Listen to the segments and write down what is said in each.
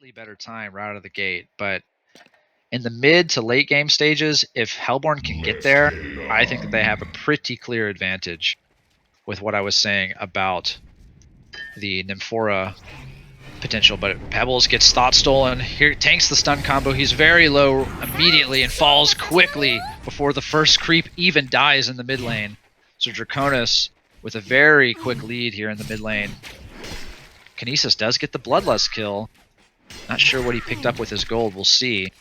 slightly better time right out of the gate, but in the mid to late game stages, if Hellborn can get there, I think that they have a pretty clear advantage with what I was saying about the Nymphora potential. But Pebbles gets thought stolen. Here tanks the stun combo. He's very low immediately and falls quickly before the first creep even dies in the mid lane. So Draconis with a very quick lead here in the mid lane. Kinesis does get the Bloodlust kill. Not sure what he picked up with his gold. We'll see.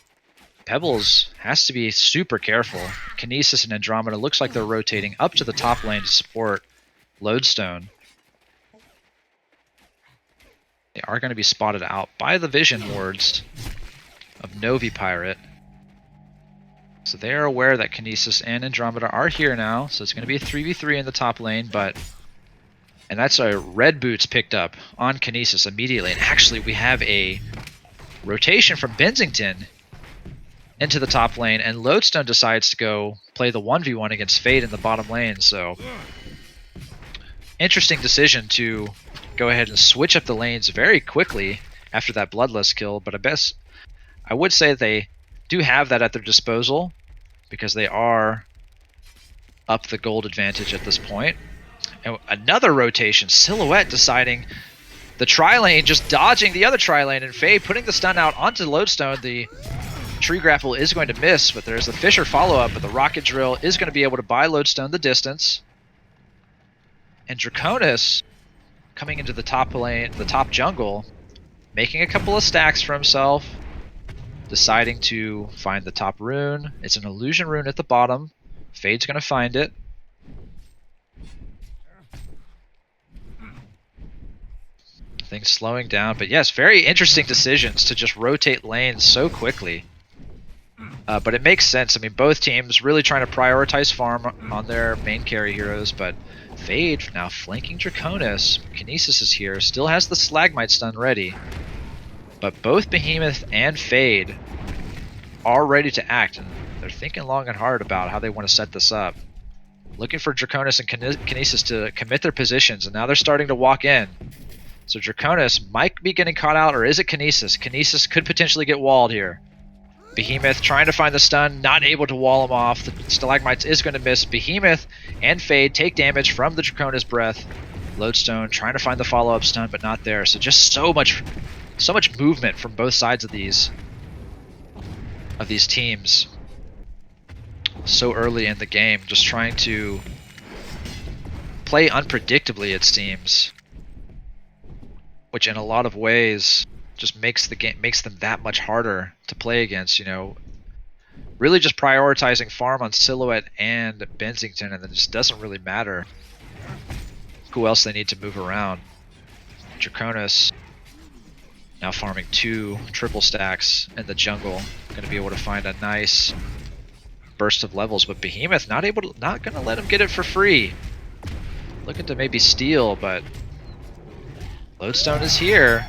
Pebbles has to be super careful. Kinesis and Andromeda looks like they're rotating up to the top lane to support Lodestone. They are going to be spotted out by the vision wards of Novi Pirate. So they are aware that Kinesis and Andromeda are here now. So it's going to be a 3v3 in the top lane, and that's a red boots picked up on Kinesis immediately. And actually we have a rotation from Bensington into the top lane, and Lodestone decides to go play the 1v1 against Fade in the bottom lane. So interesting decision to go ahead and switch up the lanes very quickly after that Bloodlust kill, but I would say they do have that at their disposal because they are up the gold advantage at this point. And another rotation, Silhouette deciding the tri-lane, just dodging the other tri-lane, and Fade putting the stun out onto Lodestone. The Tree Grapple is going to miss, but there's the Fisher follow-up, but the Rocket Drill is going to be able to buy Lodestone the distance. And Draconis coming into the top lane, the top jungle, making a couple of stacks for himself, deciding to find the top rune. It's an illusion rune at the bottom. Fade's going to find it. Things slowing down, but yes, very interesting decisions to just rotate lanes so quickly. But it makes sense. I mean, both teams really trying to prioritize farm on their main carry heroes, but Fade now flanking Draconis. Kinesis is here, still has the Slagmite stun ready. But both Behemoth and Fade are ready to act, and they're thinking long and hard about how they want to set this up. Looking for Draconis and Kinesis to commit their positions, and now they're starting to walk in. So Draconis might be getting caught out, or is it Kinesis? Kinesis could potentially get walled here. Behemoth trying to find the stun, not able to wall him off. The Stalagmites is going to miss. Behemoth and Fade take damage from the Draconis breath. Lodestone trying to find the follow-up stun, but not there. So just so much movement from both sides of these teams so early in the game, just trying to play unpredictably, it seems, which in a lot of ways just makes them that much harder to play against. You know, really just prioritizing farm on Silhouette and Bensington, and then it just doesn't really matter who else they need to move around. Draconis now farming 2 triple stacks in the jungle, going to be able to find a nice burst of levels, but Behemoth not going to let him get it for free. Looking to maybe steal, but Lodestone is here.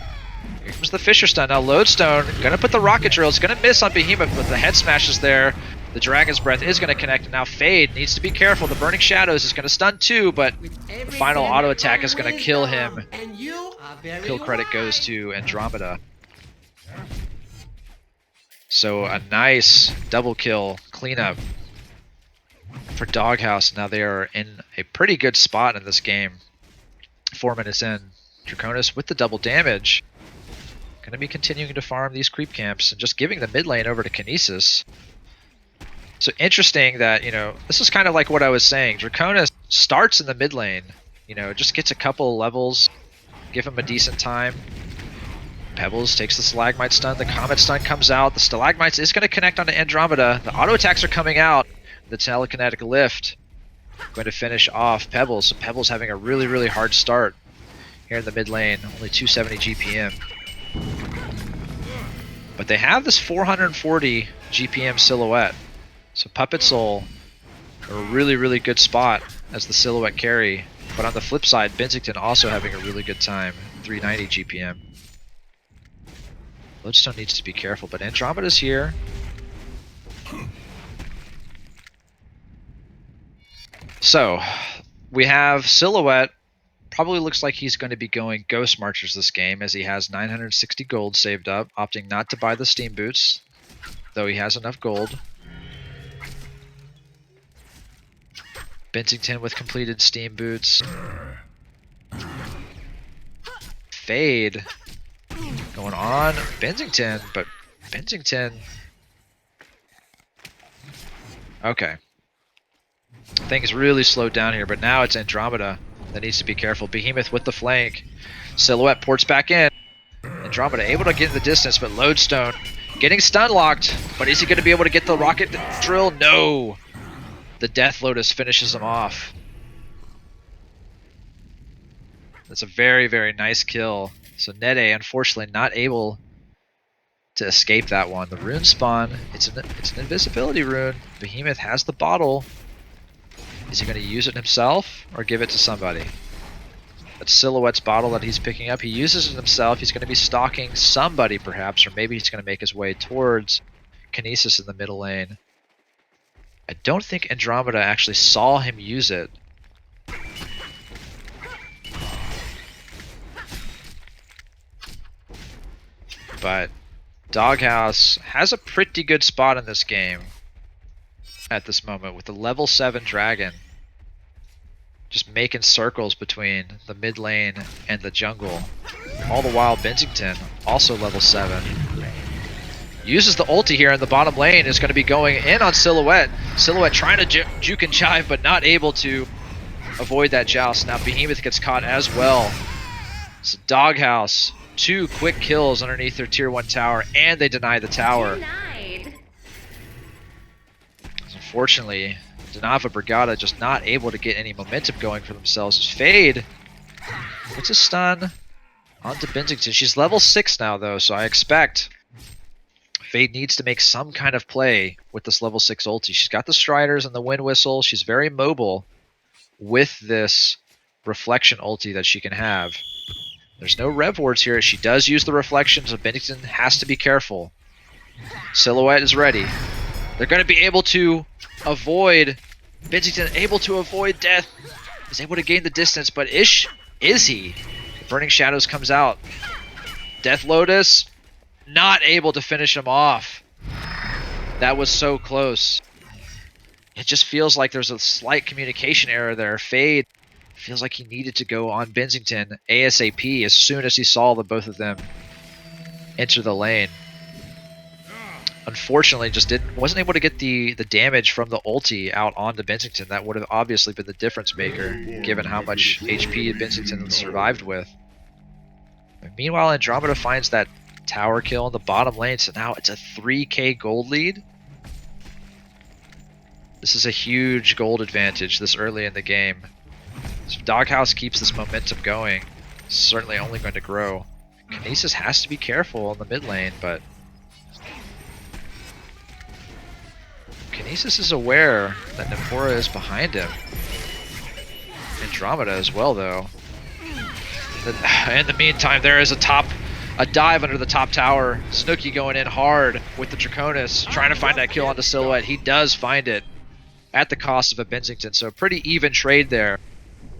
Here comes the Fisher stun. Now Lodestone gonna put the Rocket Drill. It's gonna miss on Behemoth, but the head smash is there. The Dragon's Breath is gonna connect, and now Fade needs to be careful. The Burning Shadows is gonna stun too, but the final auto attack is gonna kill him. Kill credit goes to Andromeda. So a nice double kill cleanup for Doghouse. Now they are in a pretty good spot in this game. 4 minutes in. Draconis with the double damage. Going to be continuing to farm these creep camps and just giving the mid lane over to Kinesis. So interesting that, you know, this is kind of like what I was saying. Draconis starts in the mid lane, you know, just gets a couple levels, give him a decent time. Pebbles takes the Stalagmite stun, the Comet stun comes out, the Stalagmites is going to connect onto Andromeda, the auto attacks are coming out, the telekinetic lift going to finish off Pebbles. So Pebbles having a really, really hard start here in the mid lane, only 270 GPM. But they have this 440 GPM Silhouette. So Puppet Soul, a really, really good spot as the Silhouette carry. But on the flip side, Bensington also having a really good time, 390 GPM. Lodestone needs to be careful, but Andromeda's here. So we have Silhouette probably looks like he's going to be going Ghost Marchers this game, as he has 960 gold saved up, opting not to buy the Steam Boots, though he has enough gold. Bensington with completed Steam Boots. Fade going on Bensington, but Bensington... Okay. Things really slowed down here, but now it's Andromeda that needs to be careful. Behemoth with the flank. Silhouette ports back in. Andromeda able to get in the distance, but Lodestone getting stun locked. But is he going to be able to get the rocket drill? No! The Death Lotus finishes him off. That's a very, very nice kill. So Nede, unfortunately, not able to escape that one. The rune spawn, it's an invisibility rune. Behemoth has the bottle. Is he going to use it himself or give it to somebody? That's Silhouette's bottle that he's picking up. He uses it himself. He's going to be stalking somebody perhaps, or maybe he's going to make his way towards Kinesis in the middle lane. I don't think Andromeda actually saw him use it. But Doghouse has a pretty good spot in this game at this moment with the level 7 dragon just making circles between the mid lane and the jungle. All the while Bensington, also level 7, uses the ulti here in the bottom lane, is going to be going in on Silhouette. Silhouette trying to juke and chive, but not able to avoid that joust. Now Behemoth gets caught as well. So Doghouse, 2 quick kills underneath their tier 1 tower, and they deny the tower. Unfortunately, Denava Brigada just not able to get any momentum going for themselves. As Fade puts a stun onto Bensington. She's level 6 now, though, so I expect Fade needs to make some kind of play with this level 6 ulti. She's got the Striders and the Wind Whistle. She's very mobile with this Reflection ulti that she can have. There's no Rev Wards here. She does use the Reflection, so Bensington has to be careful. Silhouette is ready. They're going to be able to avoid... Bensington able to avoid death. Is able to gain the distance, but is he? Burning Shadows comes out. Death Lotus, not able to finish him off. That was so close. It just feels like there's a slight communication error there. Fade feels like he needed to go on Bensington ASAP as soon as he saw the both of them enter the lane. Unfortunately, just wasn't able to get the damage from the ulti out onto Bensington. That would have obviously been the difference maker, given how much HP Bensington survived with. Meanwhile, Andromeda finds that tower kill in the bottom lane, so now it's a 3k gold lead. This is a huge gold advantage this early in the game. So if Doghouse keeps this momentum going, it's certainly only going to grow. Kinesis has to be careful in the mid lane, but Kinesis is aware that Nymphora is behind him. Andromeda as well, though. In the meantime, there is a dive under the top tower. Snooki going in hard with the Draconis, trying to find that kill onto Silhouette. He does find it at the cost of a Bensington, so pretty even trade there.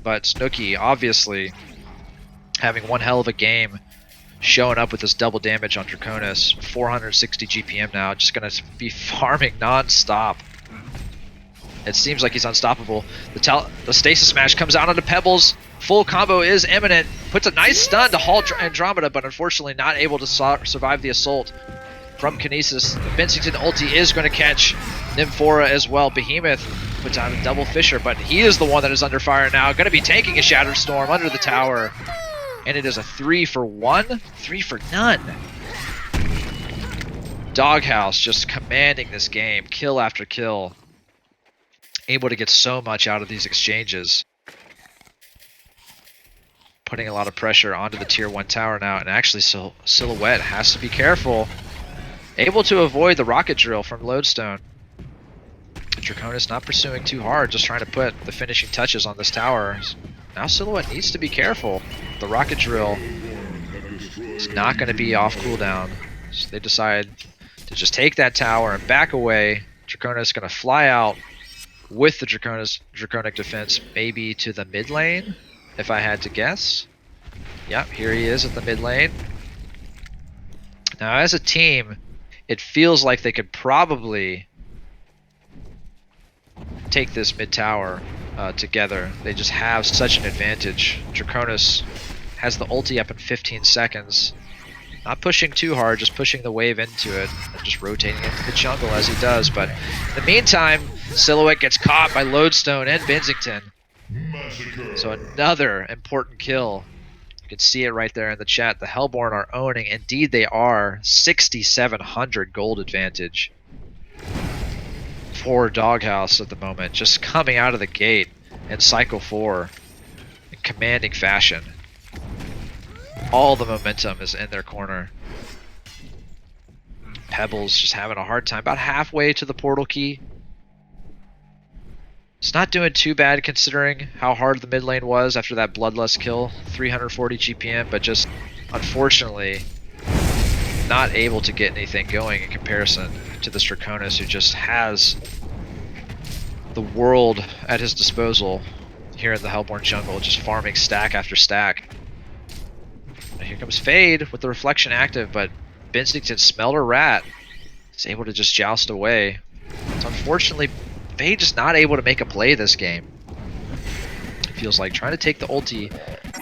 But Snooki, obviously, having one hell of a game, showing up with this double damage on Draconis. 460 GPM now, just going to be farming non-stop. It seems like he's unstoppable. The Stasis Smash comes out onto Pebbles. Full combo is imminent. Puts a nice stun to halt Andromeda, but unfortunately not able to survive the assault from Kinesis. The Bensington ulti is going to catch Nymphora as well. Behemoth puts out a double Fisher, but he is the one that is under fire now. Going to be taking a Shattered Storm under the tower. And it is a 3 for 1, 3 for none. Doghouse just commanding this game, kill after kill. Able to get so much out of these exchanges. Putting a lot of pressure onto the tier 1 tower now, and actually Silhouette has to be careful. Able to avoid the rocket drill from Lodestone. Draconis not pursuing too hard, just trying to put the finishing touches on this tower. Now Silhouette needs to be careful. The rocket drill is not going to be off cooldown. So they decide to just take that tower and back away. Draconis is going to fly out with the Draconic defense, maybe to the mid lane. if I had to guess. Yep, here he is at the mid lane. Now, as a team, it feels like they could probably take this mid tower together. They just have such an advantage. Draconis has the ulti up in 15 seconds. Not pushing too hard, just pushing the wave into it, and just rotating into the jungle as he does. But in the meantime, Silhouette gets caught by Lodestone and Benzington. So another important kill. You can see it right there in the chat. The Hellborn are owning. Indeed they are. 6,700 gold advantage for Doghouse at the moment. Just coming out of the gate in Cycle 4 in commanding fashion. All the momentum is in their corner. Pebbles just having a hard time. About halfway to the portal key. It's not doing too bad considering how hard the mid lane was after that Bloodlust kill. 340 GPM, but just unfortunately not able to get anything going in comparison to this Draconis, who just has the world at his disposal here in the Hellborn jungle, just farming stack after stack. And here comes Fade with the reflection active, but Benzington smelled a rat. He's able to just joust away. So unfortunately, Fade just not able to make a play this game. It feels like trying to take the ulti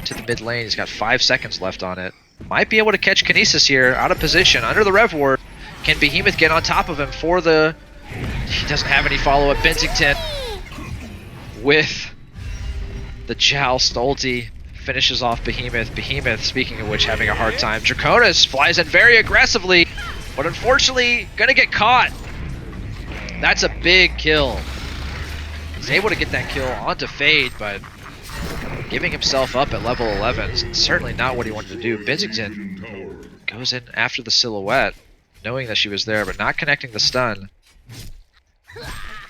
to the mid lane. He's got 5 seconds left on it. Might be able to catch Kinesis here, out of position, under the Rev Ward. Can Behemoth get on top of him for the... He doesn't have any follow-up. Benzington with the Joust ulti finishes off Behemoth. Behemoth, speaking of which, having a hard time. Draconis flies in very aggressively, but unfortunately gonna get caught. That's a big kill. He's able to get that kill onto Fade, but giving himself up at level 11 is certainly not what he wanted to do. Benzington goes in after the Silhouette, knowing that she was there, but not connecting the stun.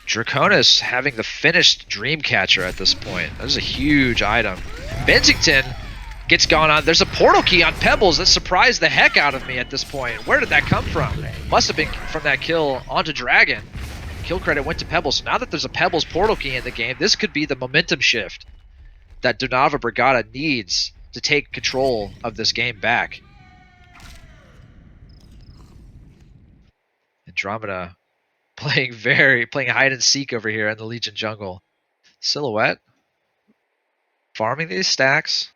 Draconis having the finished Dreamcatcher at this point. That is a huge item. Benzington gets gone on. There's a portal key on Pebbles that surprised the heck out of me at this point. Where did that come from? Must have been from that kill onto Dragon. Kill credit went to Pebbles. So now that there's a Pebbles portal key in the game, this could be the momentum shift that Donava Brigada needs to take control of this game back. Andromeda playing hide and seek over here in the Legion jungle. Silhouette farming these stacks.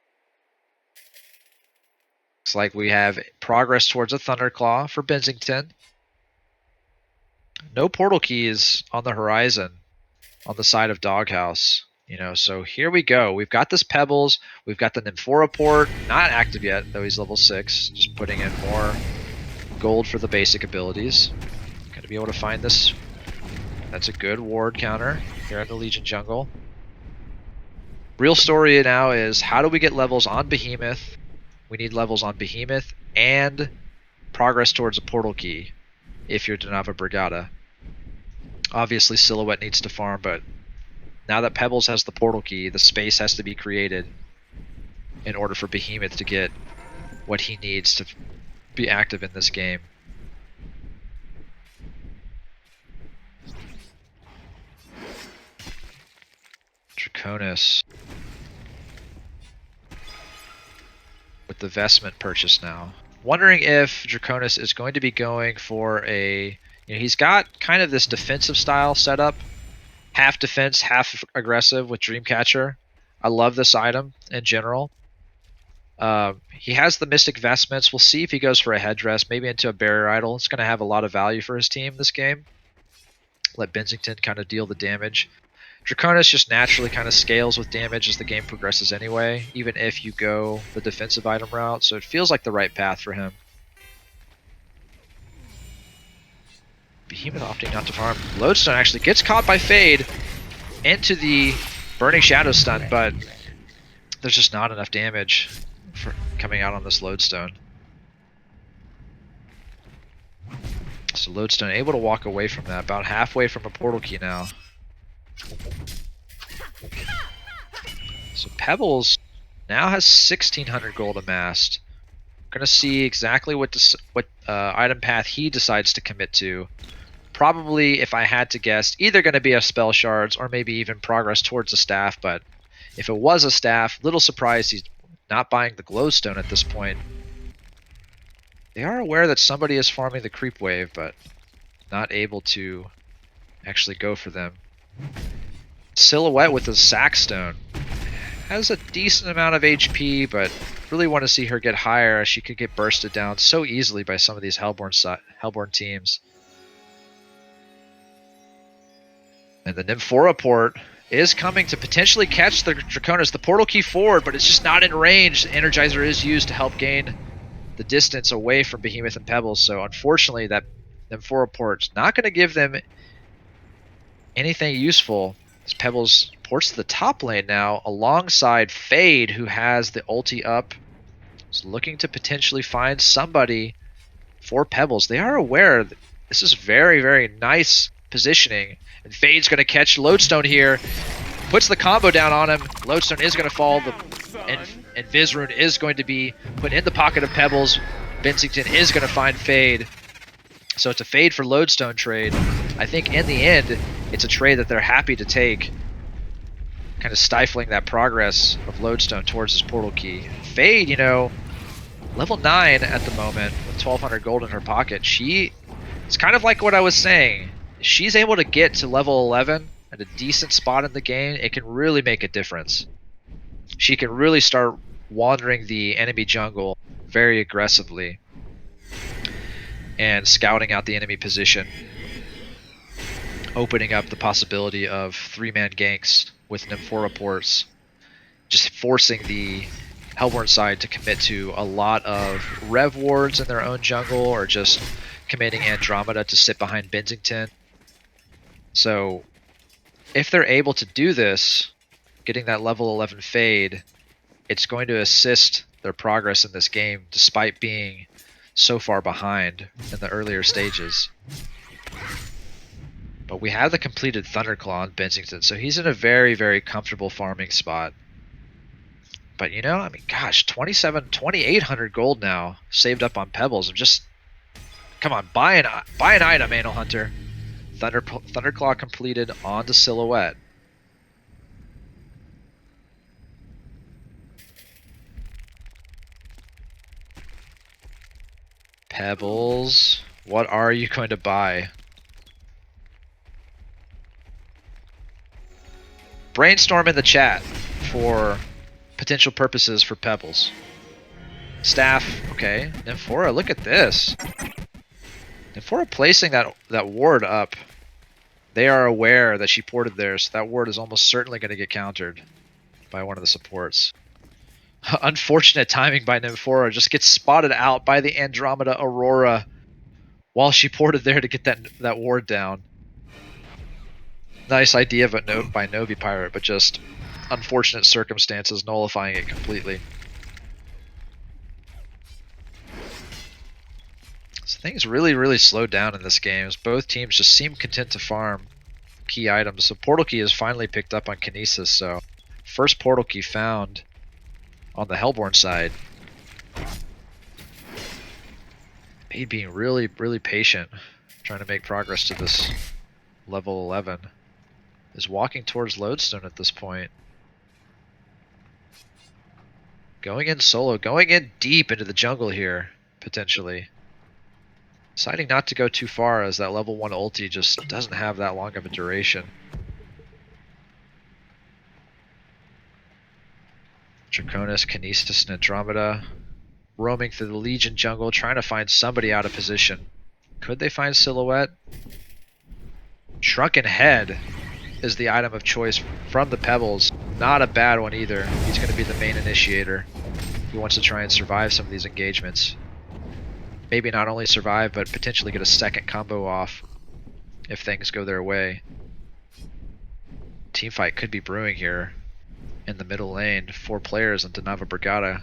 Looks like we have progress towards a Thunderclaw for Benzington. No portal keys on the horizon on the side of Doghouse. You know, so here we go. We've got this Pebbles. We've got the Nymphora port. Not active yet, though he's level 6. Just putting in more gold for the basic abilities. Gonna be able to find this. That's a good ward counter here in the Legion jungle. Real story now is, how do we get levels on Behemoth? We need levels on Behemoth and progress towards a portal key if you're Donava Brigada. Obviously Silhouette needs to farm, but now that Pebbles has the portal key, the space has to be created in order for Behemoth to get what he needs to be active in this game. Draconis with the vestment purchase now. Wondering if Draconis is going to be going for a... You know, he's got kind of this defensive style setup. Half defense, half aggressive with Dreamcatcher. I love this item in general. He has the Mystic Vestments. We'll see if he goes for a headdress, maybe into a Barrier Idol. It's going to have a lot of value for his team this game. Let Benzington kind of deal the damage. Draconis just naturally kind of scales with damage as the game progresses anyway, even if you go the defensive item route, so it feels like the right path for him. Behemoth opting not to farm. Lodestone actually gets caught by Fade into the Burning Shadow stun, but there's just not enough damage for coming out on this Lodestone. So Lodestone able to walk away from that, about halfway from a portal key now. So Pebbles now has 1,600 gold amassed. We're gonna see exactly what item path he decides to commit to. Probably, if I had to guess, either going to be a spell shards or maybe even progress towards the staff, but If it was a staff, little surprised he's not buying the glowstone at this point. They are aware that somebody is farming the creep wave, but not able to actually go for them. Silhouette with the sackstone has a decent amount of HP, but really want to see her get higher, as she could get bursted down so easily by some of these Hellborn teams. And the Nymphora port is coming to potentially catch the Draconis. The portal key forward, but it's just not in range. The Energizer is used to help gain the distance away from Behemoth and Pebbles, so unfortunately that Nymphora port's not going to give them anything useful. As Pebbles ports to the top lane now, alongside Fade, who has the ulti up. Is looking to potentially find somebody for Pebbles. They are aware that this is very, very nice positioning. And Fade's going to catch Lodestone here. Puts the combo down on him. Lodestone is going to fall. And Vizrune is going to be put in the pocket of Pebbles. Bensington is going to find Fade. So it's a Fade for Lodestone trade. I think in the end, it's a trade that they're happy to take. Kind of stifling that progress of Lodestone towards his portal key. Fade, you know, level 9 at the moment with 1,200 gold in her pocket. It's kind of like what I was saying. She's able to get to level 11 at a decent spot in the game. It can really make a difference. She can really start wandering the enemy jungle very aggressively and scouting out the enemy position, opening up the possibility of 3-man ganks with Nymphora ports, just forcing the Hellborn side to commit to a lot of Rev wards in their own jungle, or just committing Andromeda to sit behind Bensington. So if they're able to do this, getting that level 11 Fade, it's going to assist their progress in this game despite being so far behind in the earlier stages. But we have the completed Thunderclaw on Bensington, so he's in a very, very comfortable farming spot. But you know, I mean, gosh, 2,800 gold now saved up on Pebbles. Come on, buy an item, Anal Hunter. Thunderclaw completed onto Silhouette. Pebbles, what are you going to buy? Brainstorm in the chat for potential purposes for Pebbles. Staff, okay. Nymphora, look at this. Nymphora placing that ward up. They are aware that she ported there, so that ward is almost certainly going to get countered by one of the supports. Unfortunate timing by Nymphora, just gets spotted out by the Andromeda Aurora while she ported there to get that ward down. Nice idea by Novi Pirate, but just unfortunate circumstances nullifying it completely. So things really slowed down in this game, as both teams just seem content to farm key items. So portal key is finally picked up on Kinesis, so first portal key found on the Hellborn side. Fade being really patient, trying to make progress to this level 11. Is walking towards Lodestone at this point. Going in solo, going in deep into the jungle here, potentially. Deciding not to go too far, as that level 1 ulti just doesn't have that long of a duration. Draconis, Kinesis, and Andromeda roaming through the Legion jungle, trying to find somebody out of position. Could they find Silhouette? Shrunken Head is the item of choice from the Pebbles. Not a bad one either. He's going to be the main initiator. He wants to try and survive some of these engagements. Maybe not only survive, but potentially get a second combo off if things go their way. Teamfight could be brewing here in the middle lane. 4 players into Nava Brigada.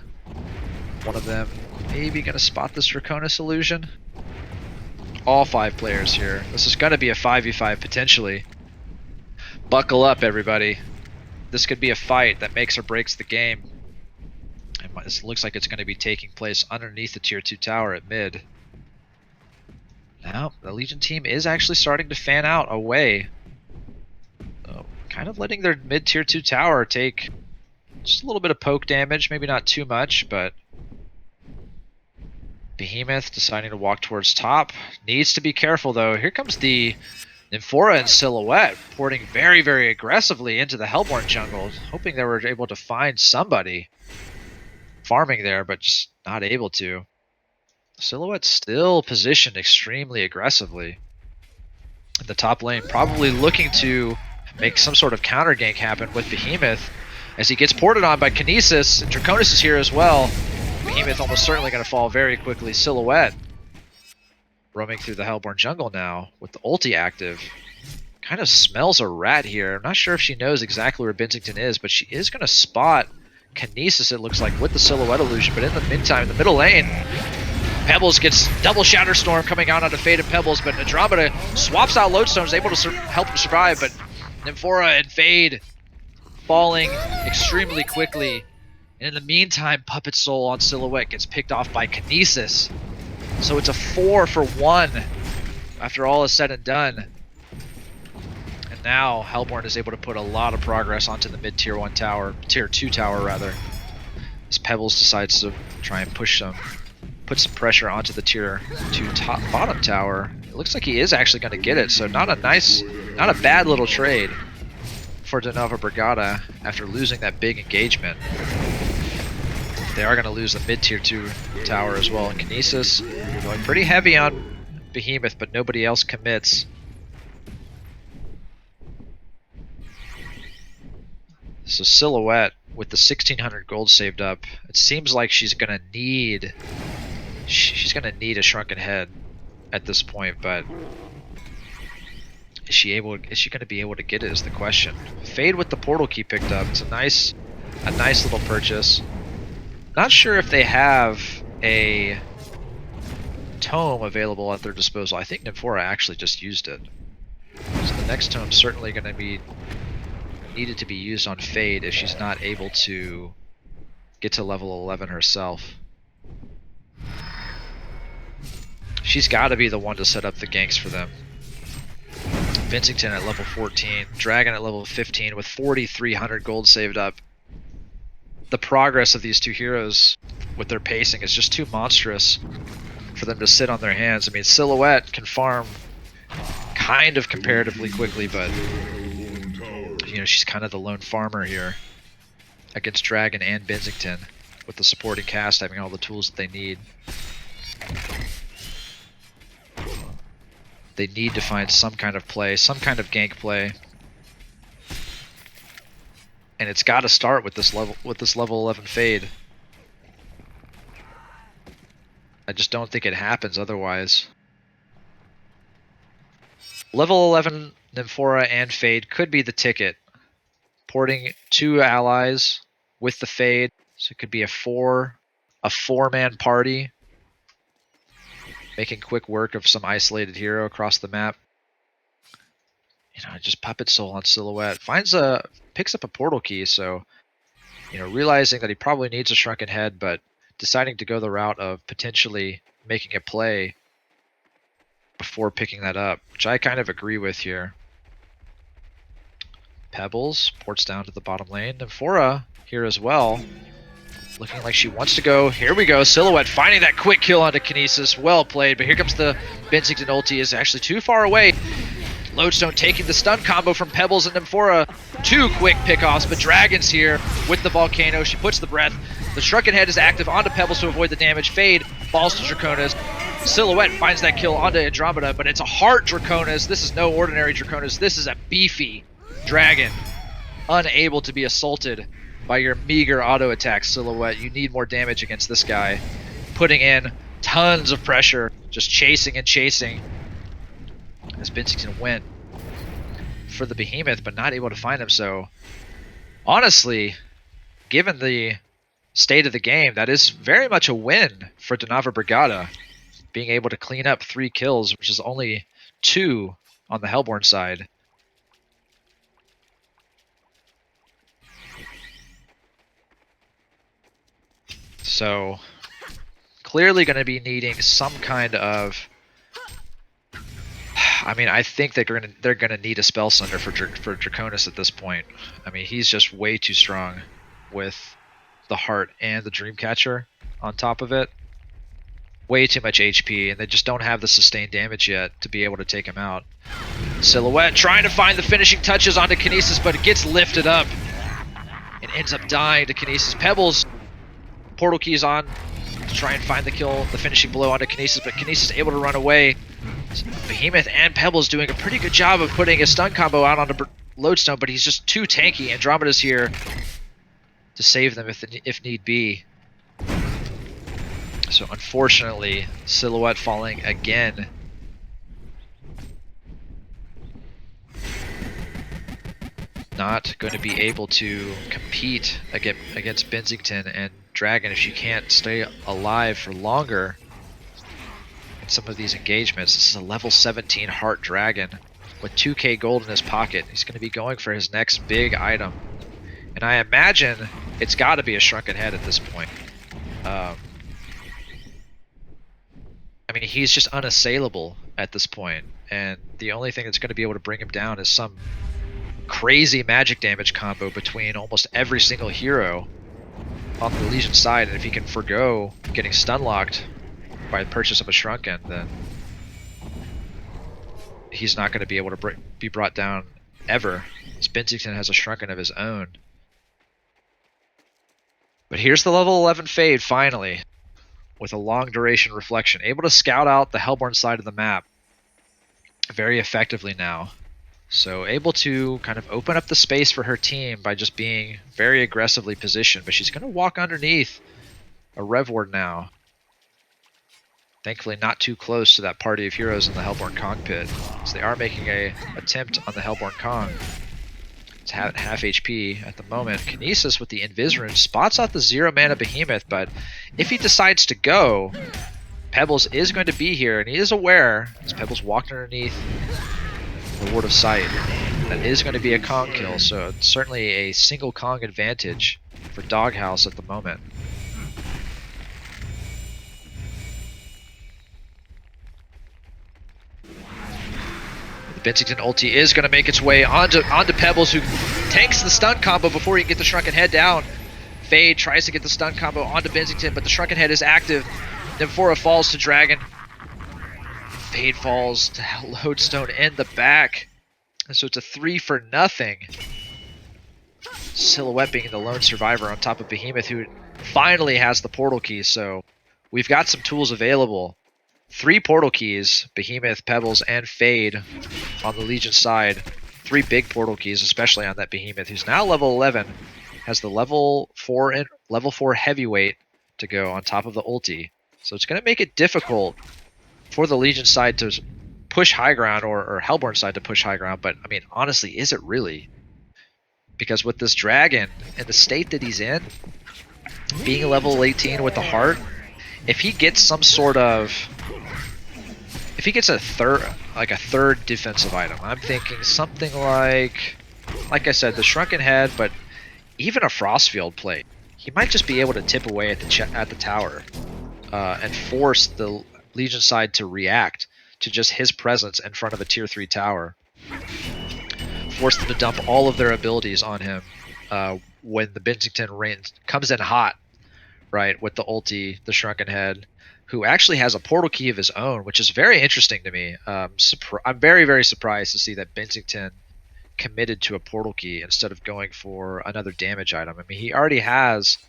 One of them maybe going to spot this Draconis illusion. All 5 players here. This is going to be a 5v5 potentially. Buckle up, everybody. This could be a fight that makes or breaks the game. It looks like it's going to be taking place underneath the tier 2 tower at mid. Now, the Legion team is actually starting to fan out away. Kind of letting their mid tier 2 tower take Just a little bit of poke damage, maybe not too much, but Behemoth deciding to walk towards top. Needs to be careful though. Here comes the Nymphora and Silhouette porting very, very aggressively into the Hellborn jungle, hoping they were able to find somebody farming there, but just not able to. Silhouette still positioned extremely aggressively in the top lane, probably looking to make some sort of counter gank happen with Behemoth as he gets ported on by Kinesis, and Draconis is here as well. Behemoth almost certainly going to fall very quickly. Silhouette roaming through the Hellborn jungle now with the ulti active. Kind of smells a rat here. I'm not sure if she knows exactly where Bensington is, but she is going to spot Kinesis, it looks like, with the Silhouette illusion. But in the meantime, in the middle lane, Pebbles gets double Shatterstorm coming out onto Fade and Pebbles, but Andromeda swaps out Lodestone, is able to help him survive, but Nymphora and Fade falling extremely quickly. And in the meantime, Puppet Soul on Silhouette gets picked off by Kinesis. So it's a 4-for-1 after all is said and done. And now Hellborn is able to put a lot of progress onto the mid-tier 1 tower, tier 2 tower rather. As Pebbles decides to try and put some pressure onto the tier 2 bottom tower. It looks like he is actually going to get it, so not a bad little trade for De Nova Brigada after losing that big engagement. They are going to lose the mid-tier 2 tower as well. And Kinesis going pretty heavy on Behemoth, but nobody else commits. So Silhouette with the 1,600 gold saved up, it seems like she's going to need a Shrunken Head at this point, but is she going to be able to get it is the question. Fade with the portal key picked up. It's a nice little purchase. Not sure if they have a tome available at their disposal. I think Nymphora actually just used it. So the next tome's certainly going to be needed to be used on Fade if she's not able to get to level 11 herself. She's got to be the one to set up the ganks for them. Bensington at level 14, Dragon at level 15 with 4,300 gold saved up. The progress of these two heroes with their pacing is just too monstrous for them to sit on their hands. I mean, Silhouette can farm kind of comparatively quickly, but you know, she's kind of the lone farmer here against Dragon and Bensington, with the supporting cast having all the tools that they need. They need to find some kind of play, some kind of gank play. And it's got to start with this level 11 Fade. I just don't think it happens otherwise. Level 11 Nymphora and Fade could be the ticket. Porting 2 allies with the Fade, so it could be a four-man party, making quick work of some isolated hero across the map. You know, just Puppet Soul on Silhouette picks up a portal key, so you know, realizing that he probably needs a Shrunken Head, but deciding to go the route of potentially making a play before picking that up, which I kind of agree with here. Pebbles ports down to the bottom lane. Nymphora here as well, looking like she wants to go. Here we go. Silhouette finding that quick kill onto Kinesis. Well played, but here comes the Bensington ulti. Is actually too far away. Lodestone taking the stun combo from Pebbles and Nymphora. 2 quick pickoffs, but Dragon's here with the Volcano. She puts the breath. The Shrunken Head is active onto Pebbles to avoid the damage. Fade falls to Draconis. Silhouette finds that kill onto Andromeda, but it's a heart Draconis. This is no ordinary Draconis. This is a beefy Dragon. Unable to be assaulted by your meager auto attack, Silhouette. You need more damage against this guy. Putting in tons of pressure, just chasing and chasing. As Bensington went for the Behemoth, but not able to find him. So, honestly, given the state of the game, that is very much a win for De Nova Brigada, being able to clean up 3 kills, which is only 2 on the Hellborn side. So, clearly going to be needing some kind of... I mean, I think they're gonna need a Spell Sunder for Draconis at this point. I mean, he's just way too strong. with the Heart and the Dreamcatcher on top of it. Way too much HP, and they just don't have the sustained damage yet to be able to take him out. Silhouette trying to find the finishing touches onto Kinesis, but it gets lifted up and ends up dying to Kinesis. Pebbles, portal keys on to try and find the kill, the finishing blow onto Kinesis, but Kinesis able to run away. Behemoth and Pebbles doing a pretty good job of putting a stun combo out onto Lodestone, but he's just too tanky. Andromeda's here to save them if need be. So unfortunately, Silhouette falling again. Not going to be able to compete against Benzington and Dragon if she can't stay alive for longer in some of these engagements. This is a level 17 Heart Dragon with 2k gold in his pocket. He's going to be going for his next big item. And I imagine it's got to be a Shrunken Head at this point. I mean, he's just unassailable at this point, and the only thing that's going to be able to bring him down is some crazy magic damage combo between almost every single hero on the Legion side, and if he can forgo getting stun locked by the purchase of a Shrunken, then he's not going to be able to be brought down ever, as Benzington has a Shrunken of his own. But here's the level 11 Fade, finally, with a long duration reflection, able to scout out the Hellborn side of the map very effectively now. So able to kind of open up the space for her team by just being very aggressively positioned, but she's going to walk underneath a Rev Ward now. Thankfully not too close to that party of heroes in the Hellborn Kong pit, so they are making a attempt on the Hellborn Kong. It's half HP at the moment. Kinesis with the Invis Rune spots out the 0 mana Behemoth, but if he decides to go, Pebbles is going to be here, and he is aware, as Pebbles walked underneath the Ward of Sight, that is going to be a Kong kill, so it's certainly a single Kong advantage for Doghouse at the moment. Benzington ulti is going to make its way onto Pebbles, who tanks the stun combo before he can get the Shrunken Head down. Fade tries to get the stun combo onto Benzington, but the Shrunken Head is active. Then Phora falls to Dragon. Fade falls to Lodestone in the back. And so it's a 3-for-0. Silhouette being the lone survivor on top of Behemoth, who finally has the portal keys, so we've got some tools available. 3 portal keys, Behemoth, Pebbles, and Fade on the Legion side. 3 big portal keys, especially on that Behemoth, who's now level 11, has the level 4 heavyweight to go on top of the ulti. So it's going to make it difficult for the Legion side to push high ground, or Hellborn side to push high ground, but I mean, honestly, is it really? Because with this Dragon and the state that he's in, being level 18 with the Heart, if he gets some sort of... If he gets a third defensive item, I'm thinking something like I said, the Shrunken Head, but even a Frostfield plate. He might just be able to tip away at the tower and force the Legion side to react to just his presence in front of a tier 3 tower. Force them to dump all of their abilities on him when the Benzington range comes in hot, right, with the ulti, the Shrunken Head, who actually has a portal key of his own, which is very interesting to me. I'm very, very surprised to see that Benzington committed to a portal key instead of going for another damage item. I mean, he already has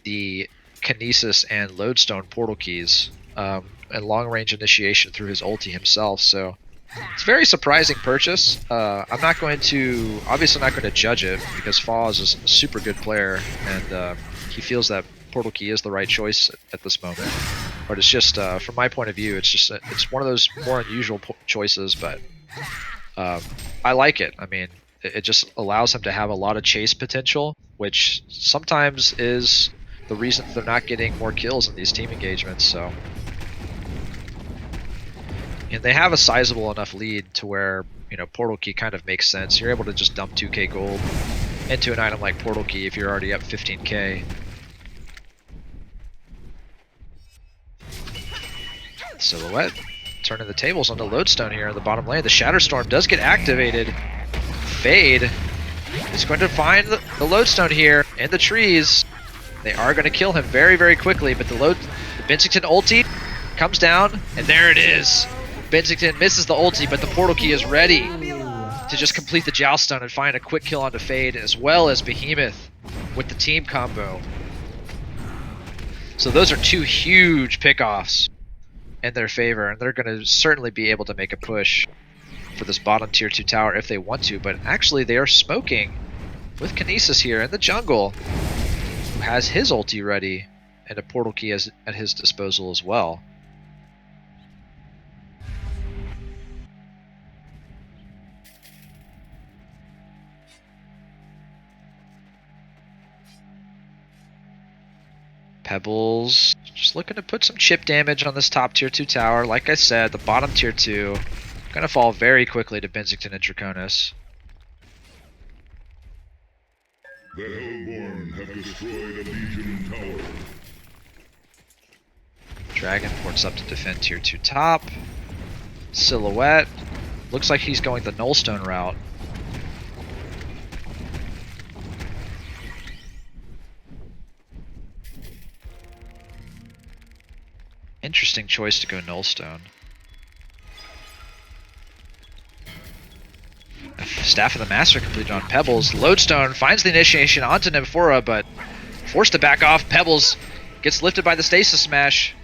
the Kinesis and Lodestone portal keys and long-range initiation through his ulti himself, so it's a very surprising purchase. I'm not going to, obviously not going to judge it, because Foz is a super good player, and he feels that portal key is the right choice at this moment. But it's just, from my point of view, it's one of those more unusual choices, but I like it. I mean, it just allows him to have a lot of chase potential, which sometimes is the reason they're not getting more kills in these team engagements. So, and they have a sizable enough lead to where, you know, portal key kind of makes sense. You're able to just dump 2k gold into an item like portal key if you're already up 15k. Silhouette turning the tables onto Lodestone here in the bottom lane. The Shatterstorm does get activated. Fade is going to find the lodestone here in the trees. They are going to kill him very, very quickly, but the Bensington ulti comes down, and there it is. Bensington misses the ulti, but the portal key is ready to just complete the joust stone and find a quick kill onto Fade, as well as Behemoth with the team combo. So those are two huge pickoffs in their favor, and they're going to certainly be able to make a push for this bottom tier 2 tower if they want to, but actually they are smoking with Kinesis here in the jungle, who has his ulti ready and a portal key at his disposal as well. Pebbles just looking to put some chip damage on this top tier 2 tower. Like I said, the bottom tier 2 gonna fall very quickly to Bensington and Draconis. The Hellborn have destroyed a Legion tower. Dragon ports up to defend tier 2 top. Silhouette looks like he's going the Nullstone route. Interesting choice to go Nullstone. Staff of the Master completed on Pebbles. Lodestone finds the initiation onto Nymphora, but forced to back off. Pebbles gets lifted by the Stasis Smash.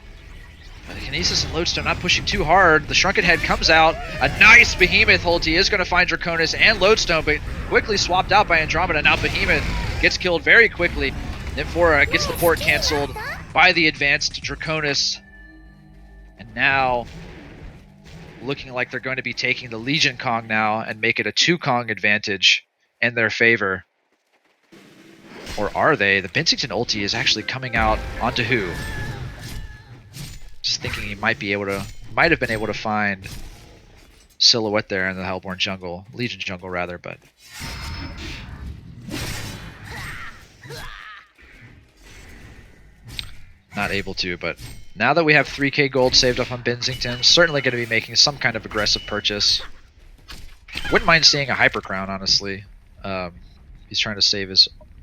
But Kinesis and Lodestone not pushing too hard. The Shrunken Head comes out. A nice Behemoth ulti is going to find Draconis and Lodestone, but quickly swapped out by Andromeda. Now Behemoth gets killed very quickly. Nymphora gets the port canceled by the advanced Draconis. And now, looking like they're going to be taking the Legion Kong now and make it a 2 Kong advantage in their favor. Or are they? The Bensington ulti is actually coming out onto who? Just thinking he might have been able to find Silhouette there in the Hellborn jungle, Legion jungle rather, but not able to. But now that we have 3k gold saved up on Bensington, certainly going to be making some kind of aggressive purchase. Wouldn't mind seeing a Hyper Crown, honestly. He's trying to save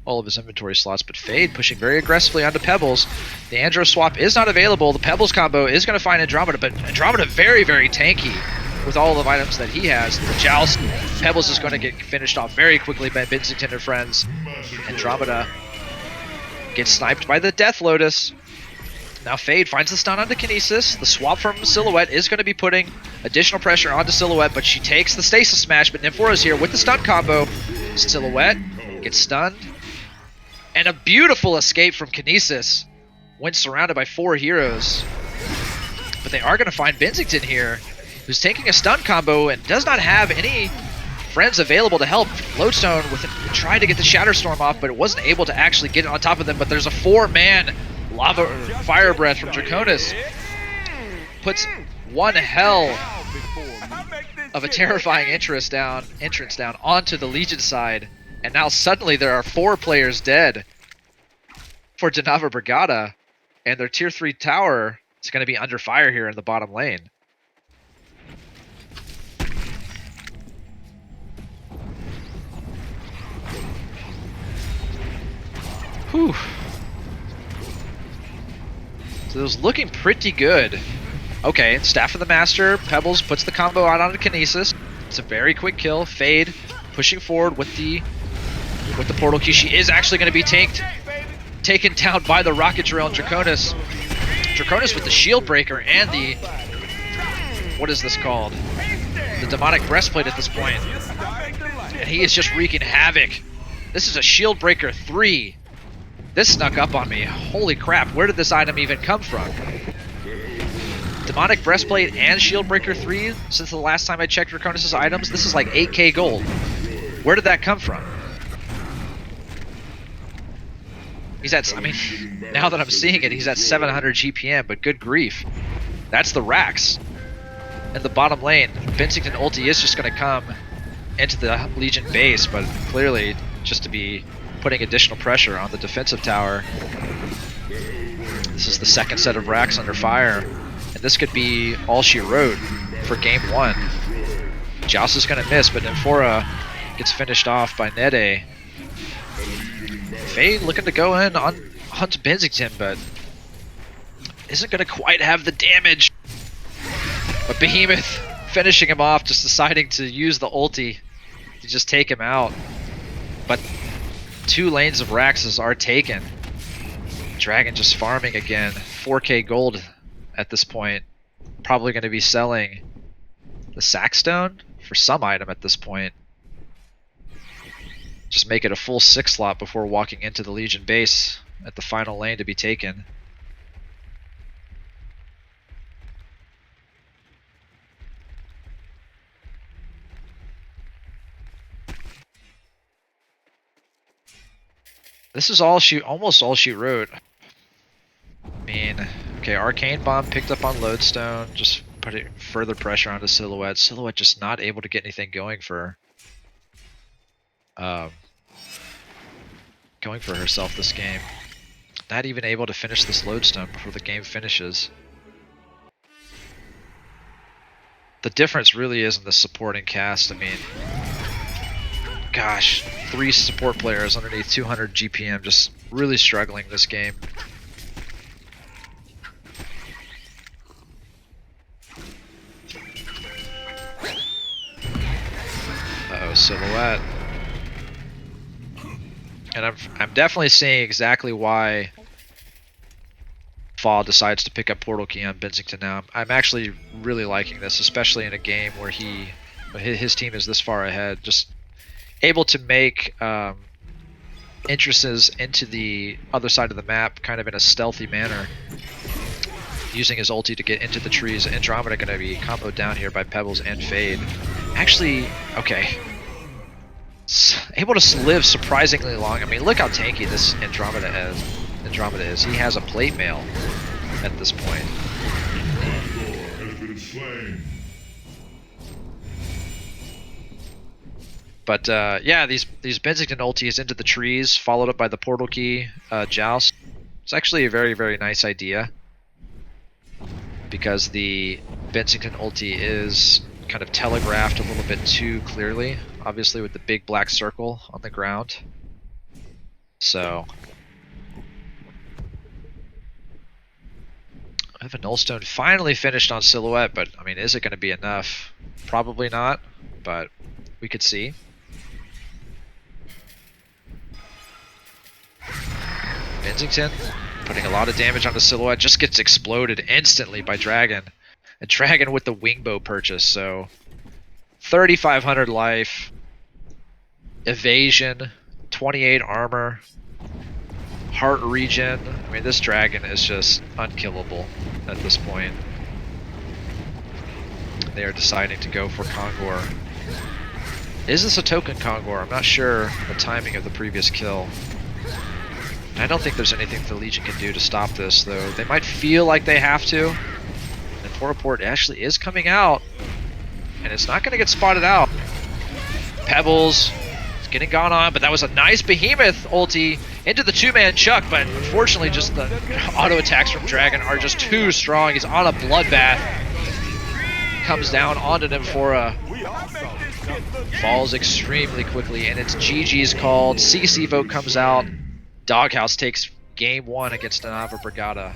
all of his inventory slots, but Fade pushing very aggressively onto Pebbles. The Andro swap is not available. The Pebbles combo is going to find Andromeda, but Andromeda very, very tanky with all of the items that he has. The Joust, Pebbles is going to get finished off very quickly by Bensington and friends. Andromeda gets sniped by the Death Lotus. Now Fade finds the stun onto Kinesis. The swap from Silhouette is going to be putting additional pressure onto Silhouette, but she takes the Stasis Smash, but Nymphora's here with the stun combo. Silhouette gets stunned. And a beautiful escape from Kinesis when surrounded by 4 heroes. But they are going to find Bensington here, who's taking a stun combo and does not have any friends available to help. Lodestone tried to get the Shatterstorm off, but it wasn't able to actually get it on top of them. But there's a 4-man Fire Breath from Draconis. Puts one hell of a terrifying entrance down onto the Legion side. And now suddenly there are 4 players dead for Denava Brigada, and their tier 3 tower is going to be under fire here in the bottom lane. Whew. So it was looking pretty good. Okay, Staff of the Master, Pebbles puts the combo out onto Kinesis. It's a very quick kill. Fade pushing forward with the portal key. She is actually going to be taken down by the rocket drill and Draconis. Draconis with the shield breaker and the, what is this called? The demonic breastplate at this point. And he is just wreaking havoc. This is a shield breaker 3. This snuck up on me. Holy crap, where did this item even come from? Demonic breastplate and shield breaker 3. Since the last time I checked Draconis' items, this is like 8k gold. Where did that come from? He's at, I mean, now that I'm seeing it, he's at 700 GPM, but good grief. That's the racks. In the bottom lane, Bensington ulti is just going to come into the Legion base, but clearly just to be putting additional pressure on the defensive tower. This is the second set of racks under fire, and this could be all she wrote for game 1. Joust is going to miss, but Nymphora gets finished off by Nede. Fade looking to go in on Hunt Benzington, but isn't going to quite have the damage. But Behemoth finishing him off, just deciding to use the ulti to just take him out. But 2 lanes of Raxus are taken. Dragon just farming again. 4k gold at this point. Probably going to be selling the Sackstone for some item at this point. Just make it a full 6 slot before walking into the Legion base at the final lane to be taken. This is all almost all she wrote. I mean, okay, Arcane Bomb picked up on Lodestone, just putting further pressure onto Silhouette. Silhouette just not able to get anything going for herself this game. Not even able to finish this Lodestone before the game finishes. The difference really is in the supporting cast. I mean, gosh, 3 support players underneath 200 GPM just really struggling this game. Uh-oh, Silhouette. And I'm definitely seeing exactly why Fall decides to pick up Portal Key on Benzington now. I'm actually really liking this, especially in a game where his team is this far ahead. Just able to make entrances into the other side of the map kind of in a stealthy manner, using his ulti to get into the trees. Andromeda going to be comboed down here by Pebbles and Fade. Actually, okay. Able to live surprisingly long. I mean, look how tanky this Andromeda is. He has a plate mail at this point. But yeah, these Benzington ultis into the trees, followed up by the Portal Key Joust. It's actually a very, very nice idea, because the Benzington ulti is kind of telegraphed a little bit too clearly, obviously with the big black circle on the ground. So I have a Nullstone finally finished on Silhouette, but I mean, is it going to be enough? Probably not, but we could see. Benzington putting a lot of damage onto Silhouette, just gets exploded instantly by Dragon. A Dragon with the Wingbow purchase, so 3,500 life, evasion, 28 armor, heart regen. I mean, this Dragon is just unkillable at this point. They are deciding to go for Kongor. Is this a token Kongor? I'm not sure the timing of the previous kill. I don't think there's anything the Legion can do to stop this, though. They might feel like they have to. And Portaport actually is coming out, and it's not going to get spotted out. Pebbles is getting gone on, but that was a nice Behemoth ulti into the 2-man Chuck, but unfortunately just the auto attacks from Dragon are just too strong. He's on a bloodbath. Comes down onto Nymphora. Falls extremely quickly, and it's GG's called. CC vote comes out. Doghouse takes game 1 against Nava Brigada.